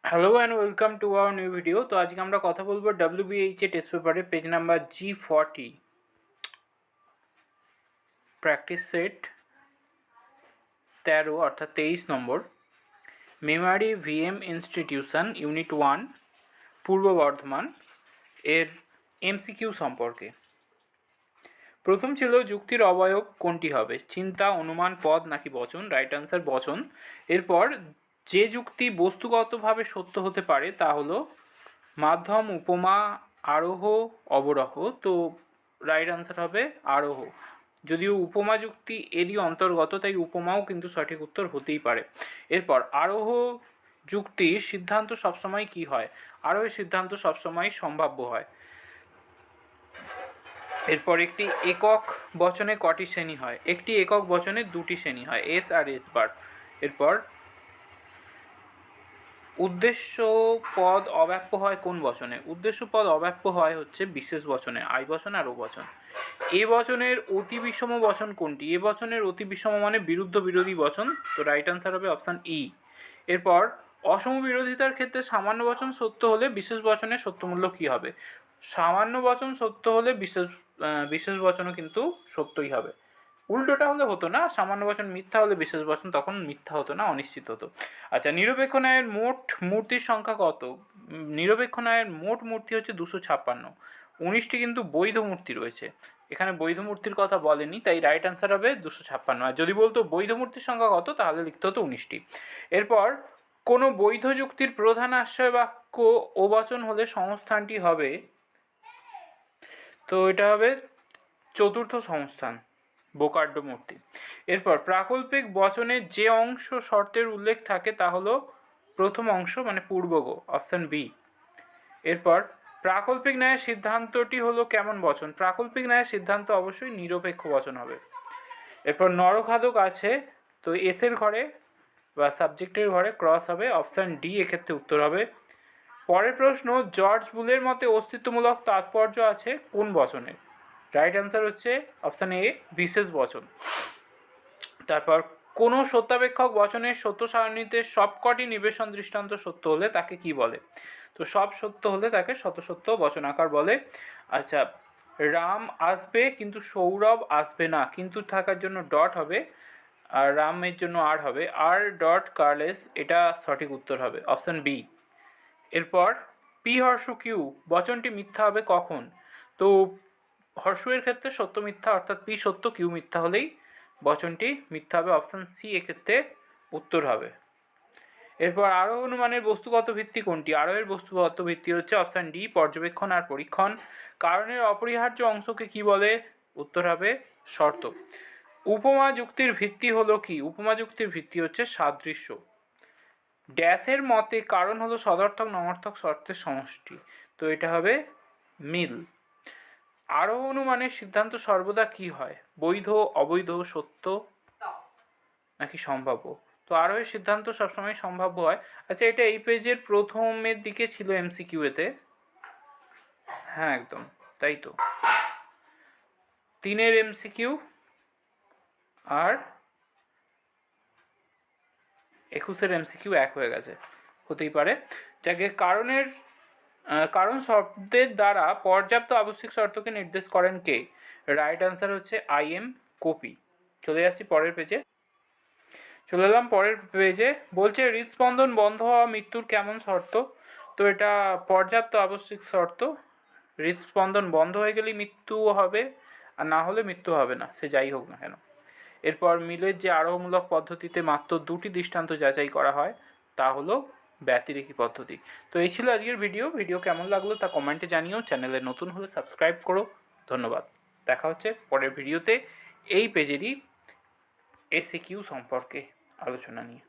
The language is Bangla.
Hello and welcome to our new video. তো আজকে আমরা কথা বলবো WBH টেস্ট পেপারে page number G40 practice set 13 অর্থাৎ 23 নম্বর মেমারি VM ইনস্টিটিউশন ইউনিট 1 পূর্ব বর্ধমান এর MCQ সম্পর্কে। প্রথম ছিল যুক্তির অবয়ব কোনটি হবে, চিন্তা, অনুমান, পদ নাকি বচন। রাইট আনসার বচন। এরপর যে যুক্তি বস্তুগতভাবে সত্য হতে পারে তা হলো মাধ্যম, উপমা, আরোহ, অবরোহ। তো রাইট আনসার হবে আরোহ। যদিও উপমা যুক্তি এরই অন্তর্গত, তাই উপমাও কিন্তু সঠিক উত্তর হতেই পারে। এরপর আরোহ যুক্তির সিদ্ধান্ত সবসময় কি হয়? আরোহের সিদ্ধান্ত সবসময় সম্ভাব্য হয়। এরপর একটি একক বচনে কটি শ্রেণী হয়? একটি একক বচনে দুটি শ্রেণী হয়, এস আর এস বার। এরপর উদ্দেশ্য পদ অব্যাপ্য হয় কোন বচনে? উদ্দেশ্য পদ অব্যাপ্য হয় হচ্ছে বিশেষ বচনে, আই বচন আর ও বচন। এ বচনের অতি বিষম বচন কোনটি? এ বচনের অতি বিষম মানে বিরুদ্ধ বিরোধী বচন। তো রাইট আনসার হবে অপশান ই। এরপর অসম বিরোধিতার ক্ষেত্রে সামান্য বচন সত্য হলে বিশেষ বচনের সত্যমূল্য কী হবে? সামান্য বচন সত্য হলে বিশেষ বচনও কিন্তু সত্যই হবে। উল্টোটা হলে হতো না, সামান্য বচন মিথ্যা হলে বিশেষ বচন তখন মিথ্যা হতো না, অনিশ্চিত হতো। আচ্ছা, নিরপেক্ষ ন্যায়ের মোট মূর্তির সংখ্যা কত? নিরপেক্ষ ন্যায়ের মোট মূর্তি হচ্ছে 256। 19টি কিন্তু বৈধ মূর্তি রয়েছে, এখানে বৈধ মূর্তির কথা বলেনি, তাই রাইট অ্যান্সার হবে 256। আর যদি বলতো বৈধ মূর্তির সংখ্যা কত, তাহলে লিখতে হতো 19টি। এরপর কোনো বৈধ যুক্তির প্রধান আশ্রয় বাক্য ও বচন হলে সংস্থানটি হবে, তো এটা হবে চতুর্থ সংস্থান, বোকার্ডো মূর্তি। এরপর প্রাকল্পিক বচনের যে অংশ শর্তের উল্লেখ থাকে তা হলো প্রথম অংশ মানে পূর্বগ, অপশান বি। এরপর প্রাকল্পিক ন্যায়ের সিদ্ধান্তটি হলো কেমন বচন? প্রাকল্পিক ন্যায়ের সিদ্ধান্ত অবশ্যই নিরপেক্ষ বচন হবে। এরপর নরখাদক আছে, তো এসের ঘরে বা সাবজেক্টের ঘরে ক্রস হবে, অপশান ডি এক্ষেত্রে উত্তর হবে। পরের প্রশ্ন, জর্জ বুলের মতে অস্তিত্বমূলক তাৎপর্য আছে কোন বচনে? রাইট অ্যান্সার হচ্ছে অপশান এ, বিশেষ বচন। তারপর কোনো সত্যাপেক্ষক বচনের সত্য সারণীতে সবকটি নিবেশন দৃষ্টান্ত সত্য হলে তাকে কি বলে? তো সব সত্য হলে তাকে শতসত্য বচনাকার বলে। আচ্ছা, রাম আসবে কিন্তু সৌরভ আসবে না, কিন্তু থাকার জন্য ডট হবে, আর রামের জন্য আর হবে, আর ডট কার্লেস, এটা সঠিক উত্তর হবে, অপশান বি। এরপর পি হর্ষ কিউ বচনটি মিথ্যা হবে কখন? তো হর্ষের ক্ষেত্রে সত্য মিথ্যা, অর্থাৎ পি সত্য কিউ মিথ্যা হলেই বচনটি মিথ্যা হবে, অপশান সি এক্ষেত্রে উত্তর হবে। এরপর আরোহ অনুমানের বস্তুগত ভিত্তি কোনটি? আরোহের বস্তুগত ভিত্তি হচ্ছে অপশান ডি, পর্যবেক্ষণ আর পরীক্ষণ। কারণের অপরিহার্য অংশকে কি বলে? উত্তর হবে শর্ত। উপমা যুক্তির ভিত্তি হলো কি? উপমা যুক্তির ভিত্তি হচ্ছে সাদৃশ্য। ড্যাশের মতে কারণ হলো সদর্থক নমর্থক শর্তের সমষ্টি, তো এটা হবে মিল। আরোহ অনুমানের সিদ্ধান্ত সর্বদা কি হয়? বৈধ, অবৈধ, সত্য নাকি সম্ভাব্য? তো আরোহের সিদ্ধান্ত সবসময় সম্ভাব্য হয়। আচ্ছা, এটা এই পেজের প্রথমের দিকে ছিল MCQ এতে, হ্যাঁ একদম তাই তো। 3-এর MCQ আর 21-এর MCQ এক হয়ে গেছে, হতেই পারে। যাকে কারণ শব্দের দ্বারা পর্যাপ্ত আবশ্যিক শর্তকে নির্দেশ করেন কে? রাইট আনসার হচ্ছে IM কপি। চলে যাচ্ছি পরের পেজে। চলে এলাম পরের পেজে। বলছে হৃদস্পন্দন বন্ধ হওয়া মৃত্যুর কেমন শর্ত? তো এটা পর্যাপ্ত আবশ্যিক শর্ত। হৃদস্পন্দন বন্ধ হয়ে গেলেই মৃত্যু হবে, আর না হলে মৃত্যু হবে না, সে যাই হোক না কেন। এরপর মিলের যে আরোহমূলক পদ্ধতিতে মাত্র 2টি দৃষ্টান্ত যাচাই করা হয় তা হলো ব্যতিরেকি পদ্ধতি। তো এই ছিল আজকের ভিডিও কেমন লাগলো তা কমেন্টে জানিও। চ্যানেলে নতুন হলে সাবস্ক্রাইব করো। ধন্যবাদ। দেখা হচ্ছে পরের ভিডিওতে এই পেজেরই SAQ সম্পর্কে আলোচনা নিয়ে।